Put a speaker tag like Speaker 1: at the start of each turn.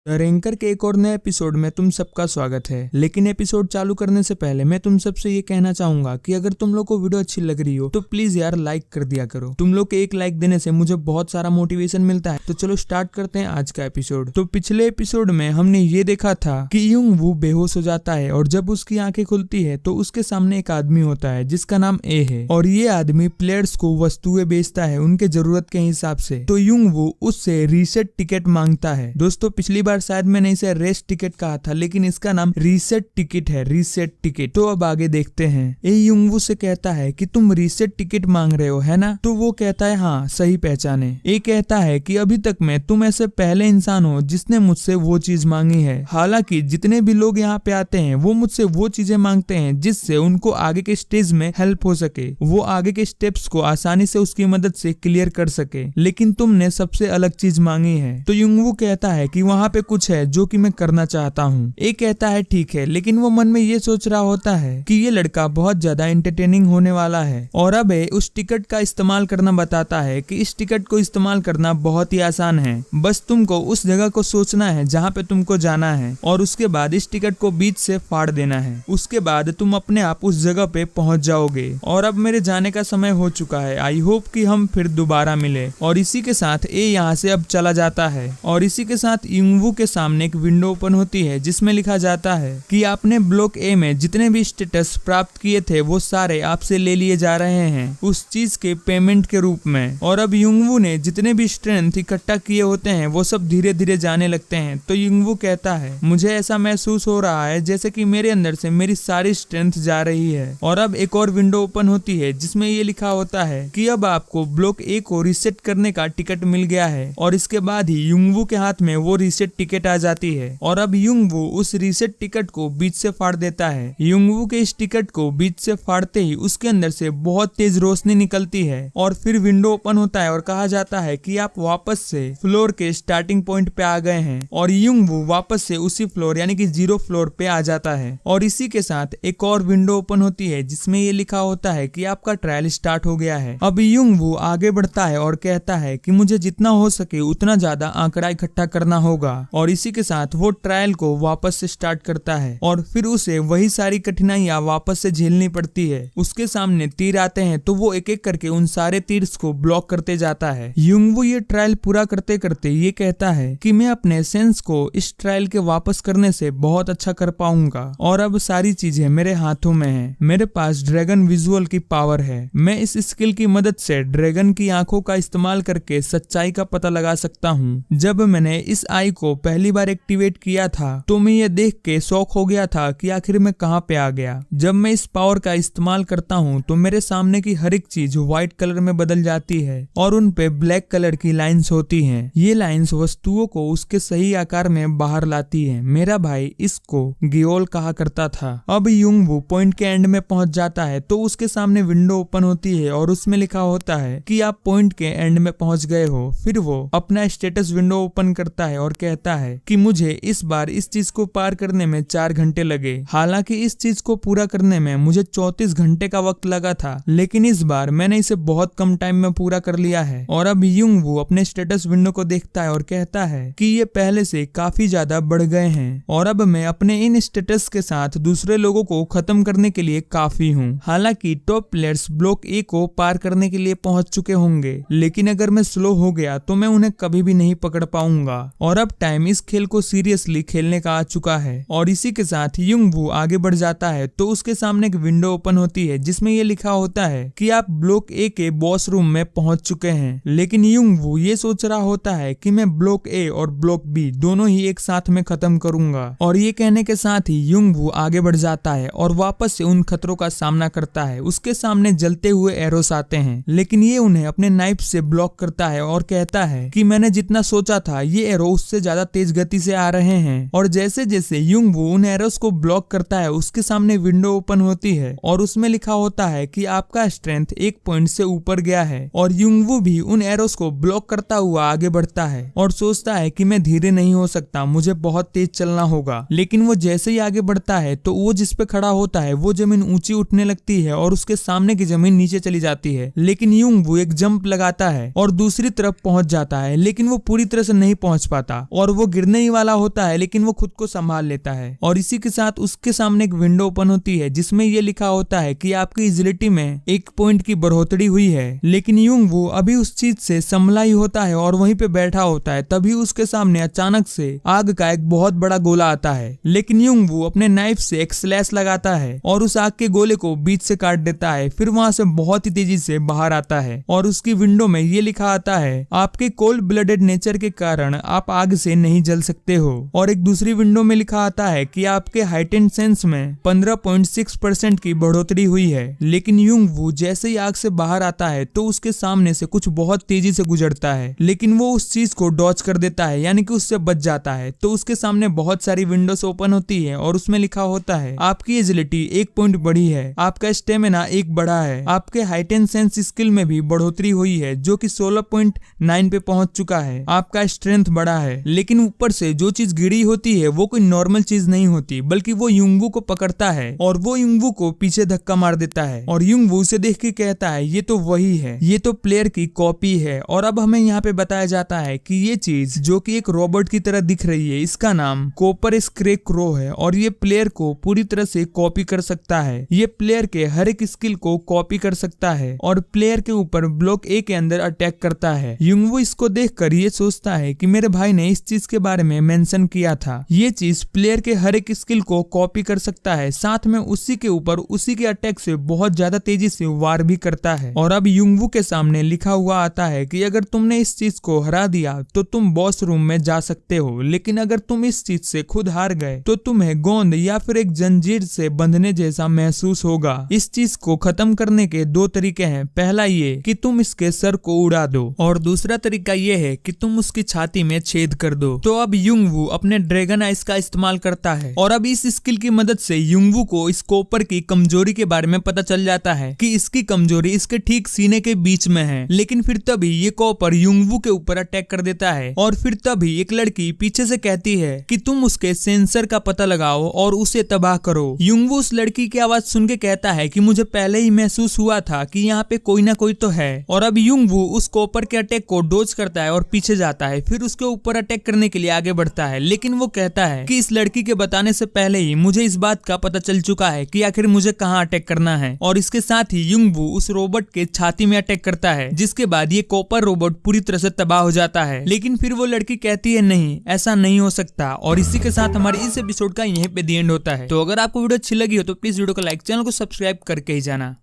Speaker 1: The ranker के एक और नए एपिसोड में तुम सबका स्वागत है। लेकिन एपिसोड चालू करने से पहले मैं तुम सबसे ये कहना चाहूंगा कि अगर तुम लोग को वीडियो अच्छी लग रही हो तो प्लीज यार लाइक कर दिया करो। तुम लोग के एक लाइक देने से मुझे बहुत सारा मोटिवेशन मिलता है। तो चलो स्टार्ट करते हैं आज का एपिसोड। तो पिछले एपिसोड में हमने ये देखा था कि युंग वू बेहोश हो जाता है और जब उसकी आंखें खुलती है तो उसके सामने एक आदमी होता है जिसका नाम ए है और ये आदमी प्लेयर्स को वस्तुएं बेचता है उनके जरूरत के हिसाब से। तो युंग वू उससे रीसेट टिकट मांगता है। दोस्तों पिछली शायद मैंने इसे रेस्ट टिकट कहा था लेकिन इसका नाम रीसेट टिकट है, रीसेट टिकट। तो अब आगे देखते हैं। ए युंग वू से कहता है कि तुम रीसेट टिकट मांग रहे हो है ना? तो वो कहता है हाँ सही पहचाने। ए कहता है कि अभी तक में तुम ऐसे पहले इंसान हो जिसने मुझसे वो चीज मांगी है। हालांकि जितने भी लोग यहाँ पे आते हैं वो मुझसे वो चीजें मांगते हैं जिससे उनको आगे के स्टेज में हेल्प हो सके, वो आगे के स्टेप्स को आसानी से उसकी मदद से क्लियर कर सके। लेकिन तुमने सबसे अलग चीज मांगी है। तो युंग वू कहता है कि वहाँ पे कुछ है जो कि मैं करना चाहता हूँ। एक कहता है ठीक है, लेकिन वो मन में ये सोच रहा होता है कि ये लड़का बहुत ज्यादा एंटरटेनिंग होने वाला है। और अब उस टिकट का इस्तेमाल करना बताता है कि इस टिकट को इस्तेमाल करना बहुत ही आसान है। बस तुमको उस जगह को सोचना है जहाँ पे तुमको जाना है और उसके बाद इस टिकट को बीच से फाड़ देना है। उसके बाद तुम अपने आप उस जगह पे पहुंच जाओगे। और अब मेरे जाने का समय हो चुका है। आई होप कि हम फिर दोबारा मिले। और इसी के साथ ए यहाँ से अब चला जाता है और इसी के साथ युंग वू के सामने एक विंडो ओपन होती है जिसमें लिखा जाता है कि आपने ब्लॉक ए में जितने भी स्टेटस प्राप्त किए थे वो सारे आपसे ले लिए जा रहे हैं उस चीज के पेमेंट के रूप में। और अब युंग वू ने जितने भी स्ट्रेंथ इकट्ठा किए होते हैं वो सब धीरे धीरे जाने लगते हैं। तो युंग वू कहता है मुझे ऐसा महसूस हो रहा है जैसे कि मेरे अंदर से मेरी सारी स्ट्रेंथ जा रही है। और अब एक और विंडो ओपन होती है जिसमें ये लिखा होता है कि अब आपको ब्लॉक ए को रीसेट करने का टिकट मिल गया है। और इसके बाद ही युंग वू के हाथ में वो रीसेट टिकट आ जाती है। और अब युंग वू उस रीसेट टिकट को बीच से फाड़ देता है। युंग वू के इस टिकट को बीच से फाड़ते ही उसके अंदर से बहुत तेज रोशनी निकलती है और फिर विंडो ओपन होता है और कहा जाता है कि आप वापस से फ्लोर के स्टार्टिंग पॉइंट पे आ गए हैं। और युंग वू वापस से उसी फ्लोर यानी कि 0 फ्लोर पे आ जाता है। और इसी के साथ एक और विंडो ओपन होती है जिसमें ये लिखा होता है कि आपका ट्रायल स्टार्ट हो गया है। अब युंग वू आगे बढ़ता है और कहता है कि मुझे जितना हो सके उतना ज्यादा आंकड़ा इकट्ठा करना होगा। और इसी के साथ वो ट्रायल को वापस से स्टार्ट करता है और फिर उसे वही सारी कठिनाइयां वापस से झेलनी पड़ती है। उसके सामने तीर आते हैं तो वो एक एक करके उन सारे तीर को ब्लॉक करते जाता है। युंग वू ये ट्रायल पूरा करते करते ये कहता है कि मैं अपने सेंस को इस ट्रायल के वापस करने से बहुत अच्छा कर पाऊंगा और अब सारी चीजें मेरे हाथों में है। मेरे पास ड्रैगन विजुअल की पावर है। मैं इस स्किल की मदद से ड्रैगन की आंखों का इस्तेमाल करके सच्चाई का पता लगा सकता हूँ। जब मैंने इस आई को पहली बार एक्टिवेट किया था तो मैं ये देख के शॉक हो गया था कि आखिर मैं कहाँ पे आ गया। जब मैं इस पावर का इस्तेमाल करता हूँ तो मेरे सामने की हर एक चीज व्हाइट कलर में बदल जाती है और उन पे ब्लैक कलर की लाइंस होती हैं। ये लाइंस वस्तुओं को उसके सही आकार में बाहर लाती है। मेरा भाई इसको गियोल कहा करता था। अब युंग वू पॉइंट के एंड में पहुंच जाता है तो उसके सामने विंडो ओपन होती है और उसमें लिखा होता है कि आप पॉइंट के एंड में पहुंच गए हो। फिर वो अपना स्टेटस विंडो ओपन करता है और कहता है कि मुझे इस बार इस चीज को पार करने में 4 घंटे लगे। हालांकि इस चीज को पूरा करने में मुझे 34 घंटे का वक्त लगा था लेकिन इस बार मैंने इसे बहुत कम टाइम में पूरा कर लिया है। और अब युंग वू अपने स्टेटस विंडो को देखता है और कहता है कि ये पहले से काफी ज्यादा बढ़ गए हैं और अब मैं अपने इन स्टेटस के साथ दूसरे लोगों को खत्म करने के लिए काफी हूँ। हालांकि टॉप प्लेयर्स ब्लॉक ए को पार करने के लिए पहुंच चुके होंगे लेकिन अगर मैं स्लो हो गया तो मैं उन्हें कभी भी नहीं पकड़ पाऊंगा। और अब टाइम इस खेल को सीरियसली खेलने का आ चुका है। और इसी के साथ युंग वू आगे बढ़ जाता है तो उसके सामने एक विंडो ओपन होती है जिसमें ये लिखा होता है कि आप ब्लॉक ए के बॉस रूम में पहुंच चुके हैं। लेकिन युंग वू ये सोच रहा होता है कि मैं ब्लॉक ए और ब्लॉक बी दोनों ही एक साथ में खत्म करूंगा। और ये कहने के साथ ही युंग वू आगे बढ़ जाता है और वापस से उन खतरों का सामना करता है। उसके सामने जलते हुए एरोस आते हैं लेकिन ये उन्हें अपने नाइफ से ब्लॉक करता है और कहता है कि मैंने जितना सोचा था ये एरो उससे ज्यादा तेज गति से आ रहे हैं। और जैसे जैसे युंग वू उन एरोस को ब्लॉक करता है उसके सामने विंडो ओपन होती है और उसमें लिखा होता है कि आपका स्ट्रेंथ 1 पॉइंट से ऊपर गया है। और युंग वू भी उन एरोस को ब्लॉक करता हुआ आगे बढ़ता है और सोचता है कि मैं धीरे नहीं हो सकता, मुझे बहुत तेज चलना होगा। लेकिन वो जैसे ही आगे बढ़ता है तो वो जिस पे खड़ा होता है वो जमीन ऊंची उठने लगती है और उसके सामने की जमीन नीचे चली जाती है। लेकिन युंग वू एक जंप लगाता है और दूसरी तरफ पहुंच जाता है लेकिन वो पूरी तरह से नहीं पहुंच पाता और वो गिरने ही वाला होता है, लेकिन वो खुद को संभाल लेता है। और इसी के साथ उसके सामने एक विंडो ओपन होती है जिसमें ये लिखा होता है कि आपकी एजिलिटी में 1 पॉइंट की बढ़ोतरी हुई है। लेकिन युंगवू अभी उस चीज से संभला ही होता है और वहीं पे बैठा होता है, तभी उसके सामने अचानक से आग का एक बहुत बड़ा गोला आता है। लेकिन युंगवू अपने नाइफ से एक स्लैश लगाता है और उस आग के गोले को बीच से काट देता है। फिर वहां से बहुत ही तेजी से बाहर आता है और उसकी विंडो में ये लिखा आता है, आपके कोल्ड ब्लडेड नेचर के कारण आप आग से नहीं जल सकते हो। और एक दूसरी विंडो में लिखा आता है कि आपके हाइटेंड सेंस में 15.6% की बढ़ोतरी हुई है। लेकिन युंगवू जैसे ही आग से बाहर आता है तो उसके सामने से कुछ बहुत तेजी से गुजरता है, लेकिन वो उस चीज को डॉज कर देता है, यानी कि उससे बच जाता है। तो उसके सामने बहुत सारी विंडोज ओपन होती है और उसमें लिखा होता है, आपकी एजिलिटी 1 पॉइंट बढ़ी है, आपका स्टेमिना 1 बढ़ा है, आपके हाइट एंड सेंस स्किल में भी बढ़ोतरी हुई है जो कि 16.9 पे पहुंच चुका है, आपका स्ट्रेंथ बढ़ा है। लेकिन ऊपर से जो चीज गिरी होती है वो कोई नॉर्मल चीज नहीं होती, बल्कि वो युंगवू को पकड़ता है और वो युंगवू को पीछे धक्का मार देता है। और युंगवू उसे देख के कहता है, ये तो वही है, ये तो प्लेयर की कॉपी है। और अब हमें यहाँ पे बताया जाता है कि ये चीज जो कि एक रोबोट की तरह दिख रही है, इसका नाम कॉपर स्क्रेक क्रो है और ये प्लेयर को पूरी तरह से कॉपी कर सकता है। ये प्लेयर के हर एक स्किल को कॉपी कर सकता है और प्लेयर के ऊपर ब्लॉक ए के अंदर अटैक करता है। युंगवू इसको देखकर ये सोचता है कि मेरे भाई ने इस चीज के बारे में मेंशन किया था, ये चीज प्लेयर के हर एक स्किल को कॉपी कर सकता है, साथ में उसी के ऊपर उसी के अटैक से बहुत ज्यादा तेजी से वार भी करता है। और अब युंगवू के सामने लिखा हुआ आता है कि अगर तुमने इस चीज को हरा दिया तो तुम बॉस रूम में जा सकते हो, लेकिन अगर तुम इस चीज से खुद हार गए तो तुम्हें गोंद या फिर एक जंजीर से बंधने जैसा महसूस होगा। इस चीज को खत्म करने के 2 तरीके हैं, पहला ये कि तुम इसके सर को उड़ा दो और दूसरा तरीका ये है कि तुम उसकी छाती में छेद कर दो। तो अब युंगवू अपने ड्रैगन आइस का इस्तेमाल करता है और अब इस स्किल की मदद से युंगवू को इस कॉपर की कमजोरी के बारे में पता चल जाता है कि इसकी कमजोरी इसके ठीक सीने के बीच में है। लेकिन फिर तभी ये कॉपर युंगवू के ऊपर अटैक कर देता है और फिर तभी एक लड़की पीछे से कहती है कि तुम उसके सेंसर का पता लगाओ और उसे तबाह करो। युंगवू उस लड़की की आवाज सुन के कहता है कि मुझे पहले ही महसूस हुआ था कि यहाँ पे कोई ना कोई तो है। और अब युंगवू उस कॉपर के अटैक को डोज करता है और पीछे जाता है, फिर उसके ऊपर अटैक करने के लिए आगे बढ़ता है। लेकिन वो कहता है कि इस लड़की के बताने से पहले ही मुझे इस बात का पता चल चुका है कि आखिर मुझे कहाँ अटैक करना है। और इसके साथ ही युंगवू उस रोबोट के छाती में अटैक करता है, जिसके बाद ये कॉपर रोबोट पूरी तरह से तबाह हो जाता है। लेकिन फिर वो लड़की कहती है नहीं, ऐसा नहीं हो सकता। और इसी के साथ हमारे इस एपिसोड का यहीं पे दी एंड होता है। तो अगर आपको वीडियो अच्छी लगी हो तो प्लीज वीडियो को लाइक, चैनल को सब्सक्राइब करके ही जाना।